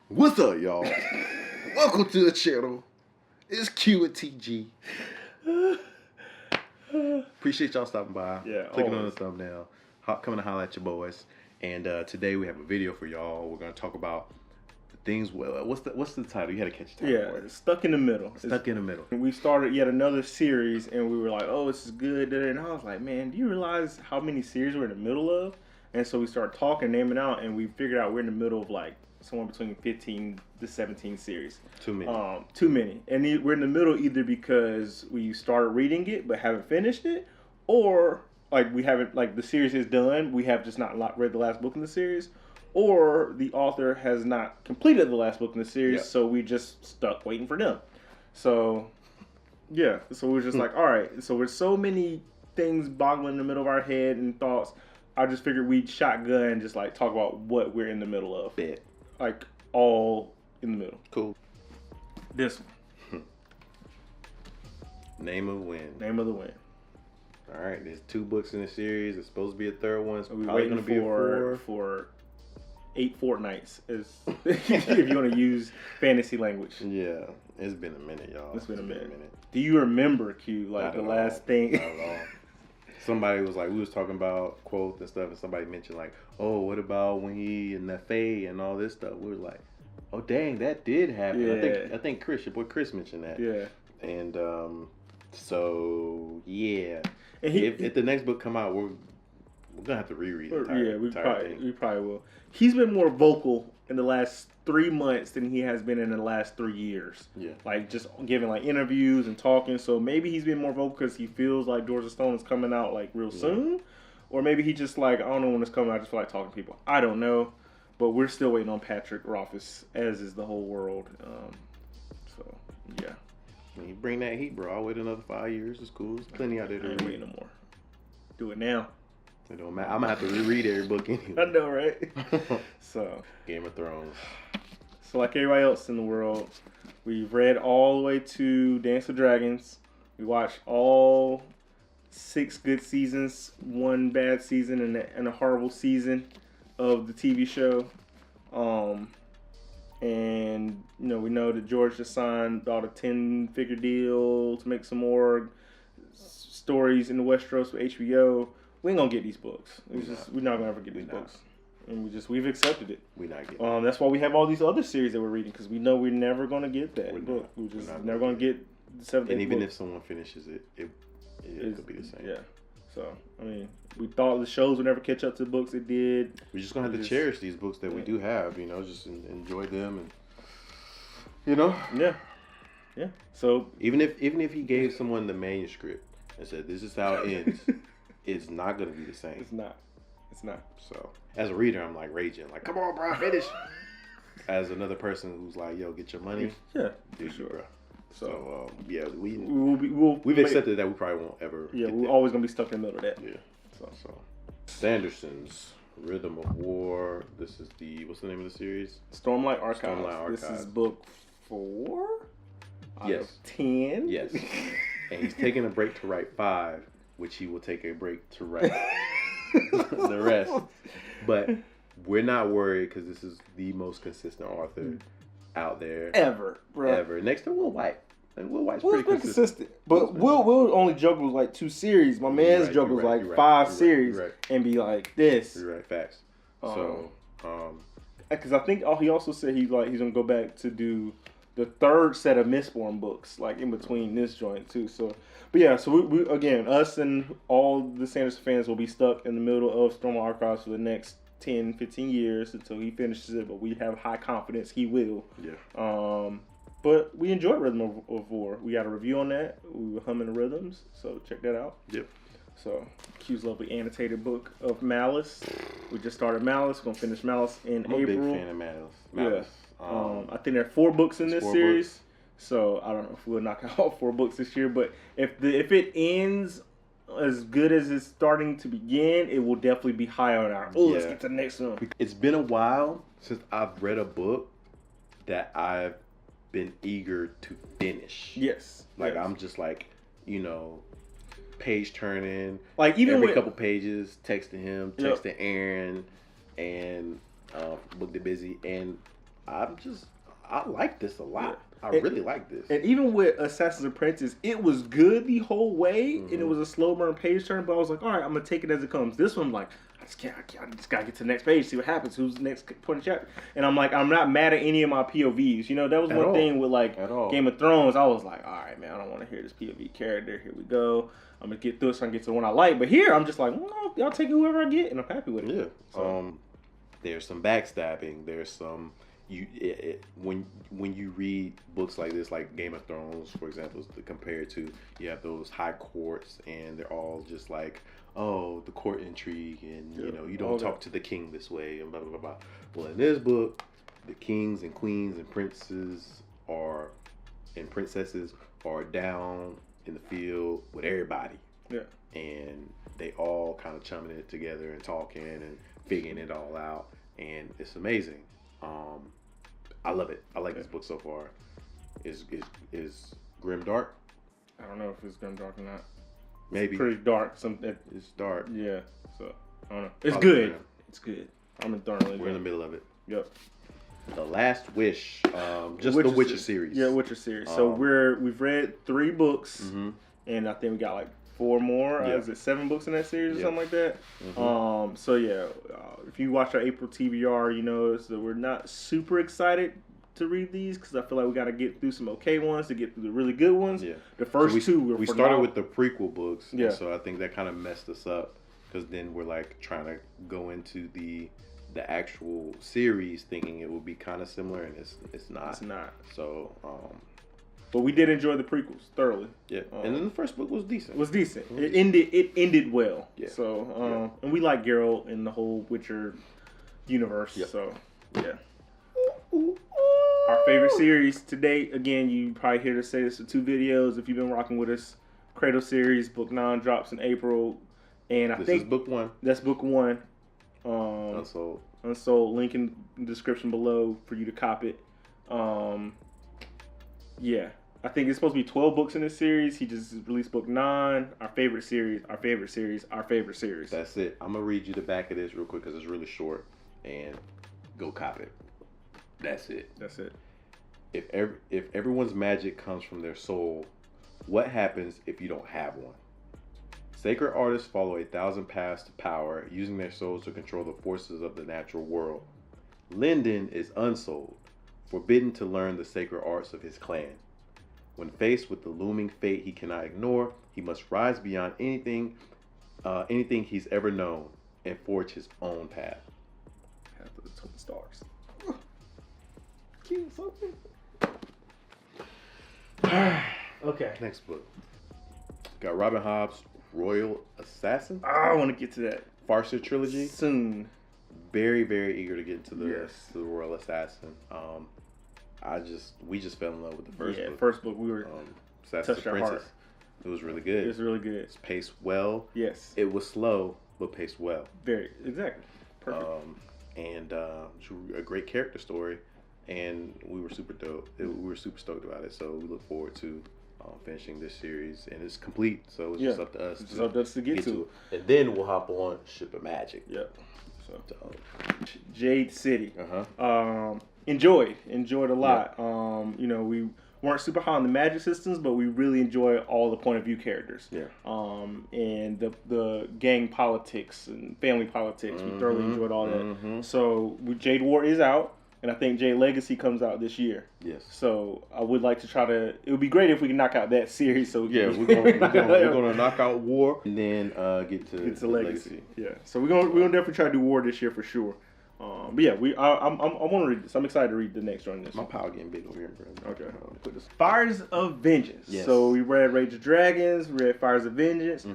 What's up, y'all? Welcome to the channel. It's Q and TG. Appreciate y'all stopping by. Yeah, clicking on always. the thumbnail, coming to holler at your boys. And today we have a video for y'all. We're gonna talk about the things. Well, what's the title? You had to catch the title. Yeah, stuck in the middle. Stuck in the middle. We started yet another series, and we were like, "Oh, this is good." And I was like, "Man, do you realize how many series we're in the middle of?" And so we started talking, naming out, and we figured out we're in the middle of like somewhere between 15 to 17 series. Too many. Too many. And we're in the middle either because we started reading it but haven't finished it, or like we haven't, like the series is done, we have just not read the last book in the series, or the author has not completed the last book in the series, Yep. so we just stuck waiting for them. So yeah, so we're just like, all right, so with so many things boggling in the middle of our head and thoughts, I just figured we'd shotgun and just like talk about what we're in the middle of. Bet. Like all in the middle. Cool. This one. Name of Win. Name of the Wind. All right. There's 2 books in the series. There's supposed to be a third one. It's We're probably waiting gonna be a 4. for 8 fortnights, is if you want to use fantasy language. Yeah. It's been a minute, y'all. It's been a minute. Do you remember, Q, like Not the at last all. thing? Not at all. Somebody was like, we was talking about quotes and stuff, and somebody mentioned like, oh, what about when he and the Fae and all this stuff? We were like, oh, dang, that did happen. Yeah. I think Chris, your boy Chris mentioned that. Yeah. And so yeah, And if the next book come out, we're gonna have to reread the entire, yeah, we entire thing. probably will. He's been more vocal in the last 3 months than he has been in the last 3 years. Yeah. Like just giving like interviews and talking. So maybe he's been more vocal because he feels like Doors of Stone is coming out like real soon, or maybe he just like, I don't know when it's coming out. I just feel like talking to people. I don't know, but we're still waiting on Patrick Rothfuss, as is the whole world. So yeah, When you bring that heat, bro, I'll wait another 5 years. It's cool. There's plenty out there I to ain't read. waiting no more. Do it now. It don't matter. I'm gonna have to reread every book I anyway. know, right? So. Game of Thrones. So like everybody else in the world, we've read all the way to Dance of Dragons. We watched all 6 good seasons, 1 bad season, and a horrible season of the TV show. And you know, we know that George just signed about a 10-figure deal to make some more stories in the Westeros with HBO. We ain't gonna get these books. We're not gonna ever get these books. And we've accepted it. We not getting. That's why we have all these other series that we're reading, because we know we're never going to get that We're book. not. We're just We're not never gonna going to get the 7th. And even book. if someone finishes it, it could be the same. Yeah. So I mean, we thought the shows would never catch up to the books. It did. We're just gonna have to cherish these books that we Yeah. do have. You know, just enjoy them, and you know. Yeah. Yeah. So Even if he gave someone the manuscript and said this is how it ends, it's not gonna be the same. it's not. It's not. So as a reader, I'm like raging, like, come on, bro, finish. As another person who's like, yo, get your money, Yeah. do For sure. bro. So So yeah, we've we've accepted that we probably won't ever. Yeah, get we're there. always going to be stuck in the middle of that. Yeah. So Sanderson's Rhythm of War. This is what's the name of the series? Stormlight Archives. Stormlight This Archives. is book 4. Out Yes. of 10. Yes. And he's taking a break to write 5, which he will take a break to write the rest. But we're not worried because this is the most consistent author out there Ever, bro. ever. Next to Will White. And Will White's Will's pretty been consistent. But Will only juggle with like 2 series. My man's right, juggles you're right, like you're right, 5 you're right, series you're right. and be like this. You're right, facts. So, Because I think he also said he's gonna go back to do the 3rd set of Mistborn books, like in between this joint too. So, but yeah, so we again, us and all the Sanderson fans will be stuck in the middle of Stormlight Archives for the next 10, 15 years until he finishes it. But we have high confidence he will. yeah. But we enjoyed Rhythm of War. We got a review on that. We were humming the rhythms, so check that out. Yep. So, Q's lovely annotated book of Malice. We just started Malice. Gonna finish Malice in I'm a April. big fan of Malice. Yeah. I think there are 4 books in this 4 series. books. So I don't know if we'll knock out all 4 books this year, but if it ends as good as it's starting to begin, it will definitely be high on our. Oh, let's Yeah. get to the next one. It's been a while since I've read a book that I've been eager to finish. Yes. Like yes. I'm just like, you know, page turning. Like even every when, couple pages, texting him, texting Aaron, and booked it busy. And I like this a lot. I really like this. And even with Assassin's Apprentice, it was good the whole way, and it was a slow burn page turn. But I was like, all right, I'm gonna take it as it comes. This one, like, I just gotta get to the next page, see what happens, who's the next point of chapter. And I'm like, I'm not mad at any of my POVs. You know, that was one thing with like Game of Thrones. I was like, all right, man, I don't want to hear this POV character. Here we go. I'm gonna get through it so I can get to the one I like. But here, I'm just like, no, y'all take whoever I get, and I'm happy with it. Yeah. So. There's some backstabbing. There's some when you read books like this, like Game of Thrones, for example, compared to you have those high courts, and they're all just like, oh, the court intrigue, and you know, you don't talk to the king this way, and blah blah blah blah. Well, in this book, the kings and queens and princesses are down in the field with everybody. Yeah. And they all kind of chumming it together and talking and figuring it all out, and it's amazing. I love it. I like this book so far. Is grim dark? I don't know if it's grim dark or not. Maybe it's pretty dark. It's dark. Yeah. So I don't know. It's good. It's good. I'm thoroughly. We're in the middle of it. Yep. The Last Wish. Just the Witcher series. Yeah, Witcher series. So we've read 3 books, and I think we got like 4 more. Is it 7 books in that series or something like that? So yeah, if you watch our April TBR, you notice that we're not super excited to read these because I feel like we got to get through some okay ones to get through the really good ones. Yeah. The first 2 we started with the prequel books. Yeah. So I think that kind of messed us up because then we're like trying to go into the actual series thinking it would be kind of similar, and it's not. It's not. So. But we did enjoy the prequels thoroughly. Yeah, and then the first book was decent. It ended well. Yeah. So, and we like Geralt in the whole Witcher universe. Yeah. So, yeah. Our favorite series to date. Again, you probably hear us say this in 2 videos if you've been rocking with us. Cradle series, book 9 drops in April, and this is book 1. That's book 1. Unsold. Link in the description below for you to cop it. Yeah. I think it's supposed to be 12 books in this series. He just released book 9. Our favorite series. That's it. I'm going to read you the back of this real quick because it's really short. And go cop it. That's it. If everyone's magic comes from their soul, what happens if you don't have one? Sacred artists follow 1,000 paths to power, using their souls to control the forces of the natural world. Lyndon is unsouled, forbidden to learn the sacred arts of his clan. When faced with the looming fate he cannot ignore, he must rise beyond anything he's ever known and forge his own path. Path of the Twin Stars. Cute something. Okay. Next book. Got Robin Hobb's Royal Assassin. I want to get to that. Farseer trilogy. Soon. Very, very eager to get to the Royal Assassin. We just fell in love with the first book. Yeah, first book we were touched our heart. It was really good. It was really good. It's paced well. Yes. It was slow, but paced well. Exactly. Perfect. And a great character story, and we were super stoked about it. So we look forward to finishing this series, and it's complete. So it's just up to us. It's up to us to get to it. And then we'll hop on Ship of Magic. Yep. So Jade City. Enjoyed a lot. Yeah. We weren't super high on the magic systems, but we really enjoy all the point of view characters. Yeah. And the gang politics and family politics. We thoroughly enjoyed all that. So Jade War is out, and I think Jade Legacy comes out this year. Yes. So I would like to try to. It would be great if we can knock out that series. So we're gonna knock out War and then get to Legacy. Yeah. So we're gonna definitely try to do War this year for sure. But yeah, I want to read this. I'm excited to read the next one. My pile getting big over here, bro. Okay. Put this. Fires of Vengeance. Yes. So we read Rage of Dragons. We read Fires of Vengeance.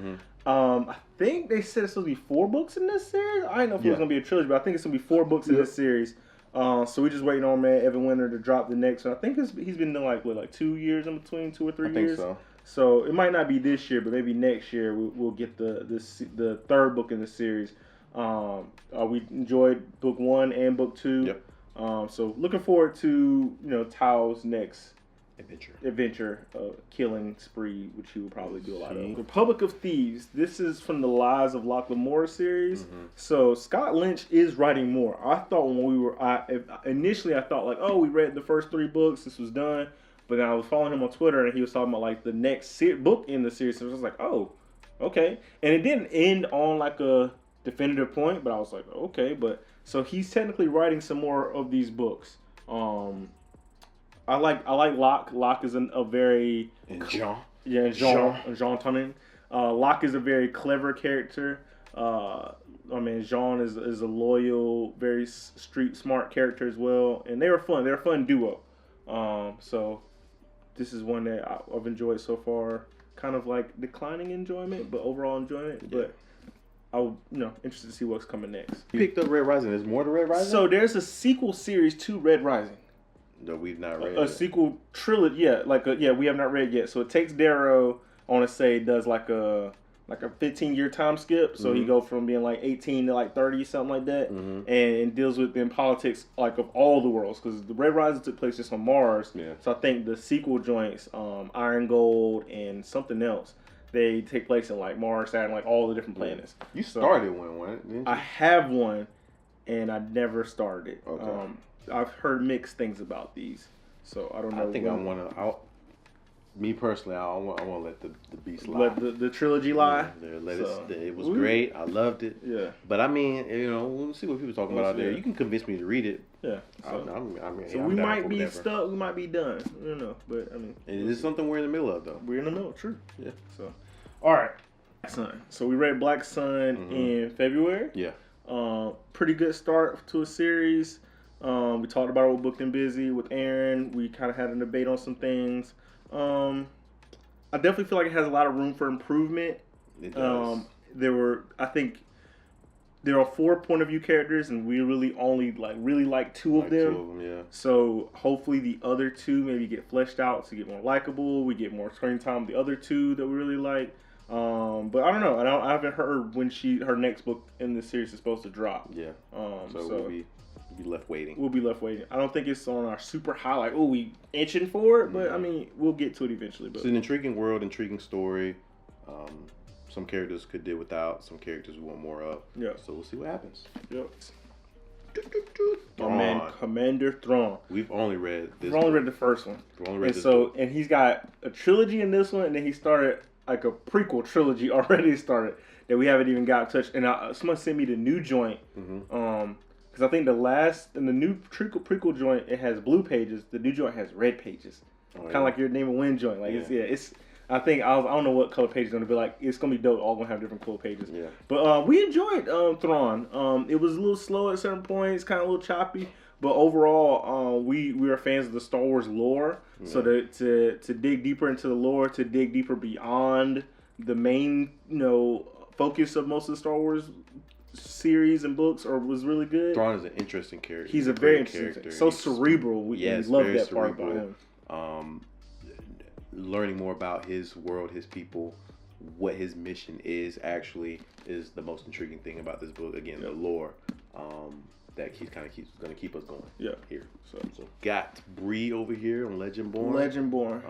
I think they said it's supposed to be 4 books in this series. I didn't know if it was gonna be a trilogy, but I think it's gonna be 4 books in this series. So we're just waiting on Evan Winter to drop the next one. I think he's been doing like 2 years in between, 2 or 3 years. I think so. So it might not be this year, but maybe next year we'll get the 3rd book in the series. We enjoyed book 1 and book 2. Yep. So looking forward to Tao's next adventure killing spree, which he would probably do a lot of. Republic of Thieves. This is from the Lies of Lachlan Moore series. So Scott Lynch is writing more. I thought when we were initially I thought like, oh, we read the first 3 books, this was done. But then I was following him on Twitter and he was talking about like the next book in the series. So I was like, oh, okay. And it didn't end on like a definitive point, but I was like, okay. But so he's technically writing some more of these books. I like Locke. Locke is a very Jean Tonnin. Locke is a very clever character. Jean is a loyal, very street smart character as well, and they were fun. They're a fun duo. So this is one that I've enjoyed so far. Kind of like declining enjoyment, but overall enjoyment. Yeah. But I'm interested to see what's coming next. You picked up Red Rising. There's more to Red Rising? So there's a sequel series to Red Rising. No, we've not read a sequel trilogy. Yeah, we have not read yet. So it takes Darrow, I want to say, does like a 15-year time skip. So he goes from being like 18 to like 30, something like that, and deals with the politics like of all the worlds. Because the Red Rising took place just on Mars. Yeah. So I think the sequel joints, Iron Gold and something else, they take place in like Mars, Saturn, like all the different planets. You started one, didn't you? I have one, and I never started it. Okay. I've heard mixed things about these, so I don't know. I think me personally, I want to let the beast lie. Let the trilogy lie. It was great. I loved it. Yeah. But I mean, we'll see what people talking about out there. You can convince me to read it. Yeah. So we might be stuck. We might be done. But I mean, it is something we're in the middle of, though. We're in the middle. True. Yeah. So, all right. Sun. So we read Black Sun in February. Yeah. Pretty good start to a series. We talked about it with Booked and Busy with Aaron. We kind of had a debate on some things. I definitely feel like it has a lot of room for improvement. It does. I think there are 4 point of view characters, and we really only like 2 of them. 2 of them, yeah. So hopefully the other 2 maybe get fleshed out to get more likable. We get more screen time with the other 2 that we really like. But I don't know. I haven't heard when her next book in this series is supposed to drop. Yeah. So we'll be left waiting. We'll be left waiting. I don't think it's on our super high, like, oh, we itching for it, but I mean, we'll get to it eventually. But it's an intriguing world, intriguing story. Some characters could do without, some characters we want more of. Yeah. So we'll see what happens. Yep. Commander Thrawn. We've only read this. We've only read the first one. We've only read this book. And he's got a trilogy in this one, and then he started like a prequel trilogy already started that we haven't even got touched. And someone sent me the new joint. Because I think the new prequel joint, it has blue pages. The new joint has red pages. Kind of like your Name of Wind joint. Like it's. I think I don't know what color page it's gonna be like. It's gonna be dope. All gonna have different color pages. Yeah. But we enjoyed Thrawn. It was a little slow at certain points, kind of a little choppy. But overall, we are fans of the Star Wars lore. Yeah. So to dig deeper into the lore, to dig deeper beyond the main focus of most of the Star Wars series and books was really good. Thrawn is an interesting character. He's a very interesting character. So cerebral. We love that part about him. Learning more about his world, his people, what his mission is actually is the most intriguing thing about this book. Again, the lore that he's going to keep us going. Yeah. Here. So got Bree over here on Legendborn.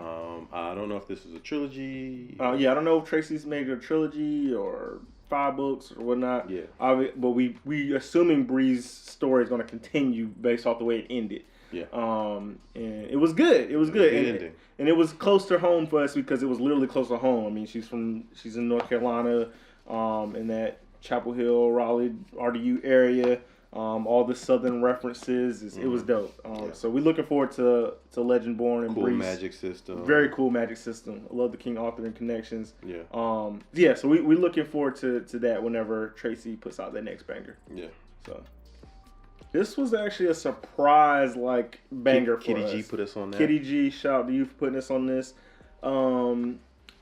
I don't know if this is a trilogy. I don't know if Tracy's made a trilogy or 5 books or whatnot. Yeah. But we assuming Bree's story is going to continue based off the way it ended. Yeah. And it was good. It was good. And it was close to home for us because it was literally close to home. I mean, she's in North Carolina, in that Chapel Hill, Raleigh, RDU area. All the Southern references. It was dope. So we're looking forward to Legendborn and cool Breeze. Magic system. Very cool magic system. I love the King Arthur and connections. Yeah. So we're looking forward to that whenever Tracy puts out that next banger. Yeah. So this was actually a surprise banger for us. Kitty G put us on that. Kitty G, shout out to you for putting us on this.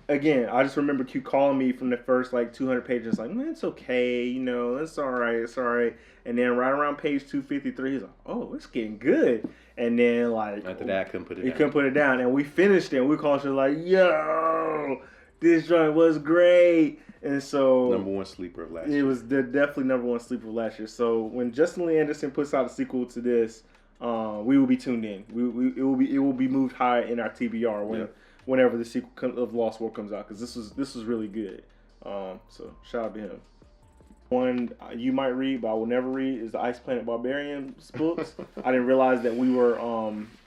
Again, I just remember Q calling me from the first 200 pages, like, man, it's okay, it's all right. And then right around page 253, he's like, oh, it's getting good. And then after that, I couldn't put it down. He couldn't put it down, and we finished it. And we called each other like, yo, this joint was great. And so number one sleeper of last year. It was definitely number one sleeper of last year. So when Justin Lee Anderson puts out a sequel to this, we will be tuned in. It will be moved high in our TBR whenever the sequel of Lost World comes out, because this was really good. So shout out to him. One you might read, but I will never read, is the Ice Planet Barbarians books. I didn't realize that we were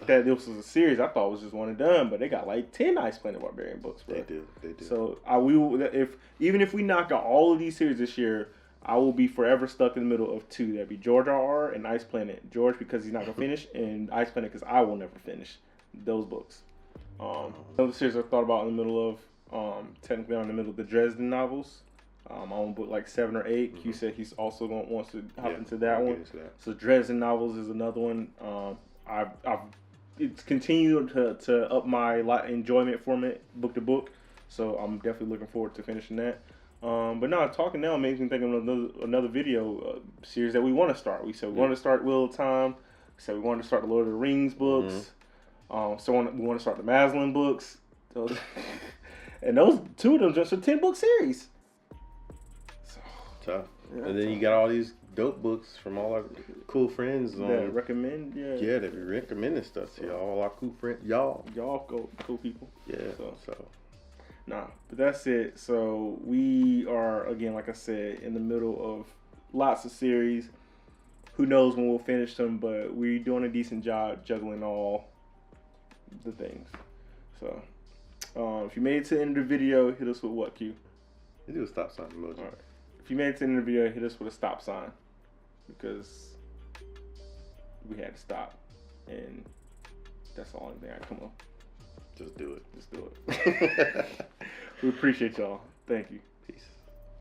that this was a series. I thought it was just one and done, but they got like 10 Ice Planet Barbarian books, bro. They do. So we will, even if we knock out all of these series this year, I will be forever stuck in the middle of two. That'd be George R.R. and Ice Planet. George because he's not gonna finish, and Ice Planet because I will never finish those books. Another series I thought about in the middle of, technically I'm in the middle of the Dresden novels. I'm on book like 7 or 8. Q said he's also wants to hop into that one. So Dresden novels is another one. I've it's continued to up my enjoyment from it book to book. So I'm definitely looking forward to finishing that. But no, talking now makes me think of another video series that we want to start. We said we want to start Wheel of Time. We said we wanted to start the Lord of the Rings books. So we want to start the Maslin books. And those two of them just a 10-book series. Tough. Yeah, and then you got all these dope books from all our cool friends. That recommend, they be recommending stuff to all our cool friends. Y'all cool people. Yeah. So. Nah, but that's it. So we are, again, like I said, in the middle of lots of series. Who knows when we'll finish them, but we're doing a decent job juggling all the things. So if you made it to the end of the video, hit us with what, Q? You do a stop sign emoji. All right. If you made it to the end of the video, hit us with a stop sign, because we had to stop, and that's the only thing I come up. Just do it. We appreciate y'all. Thank you. Peace.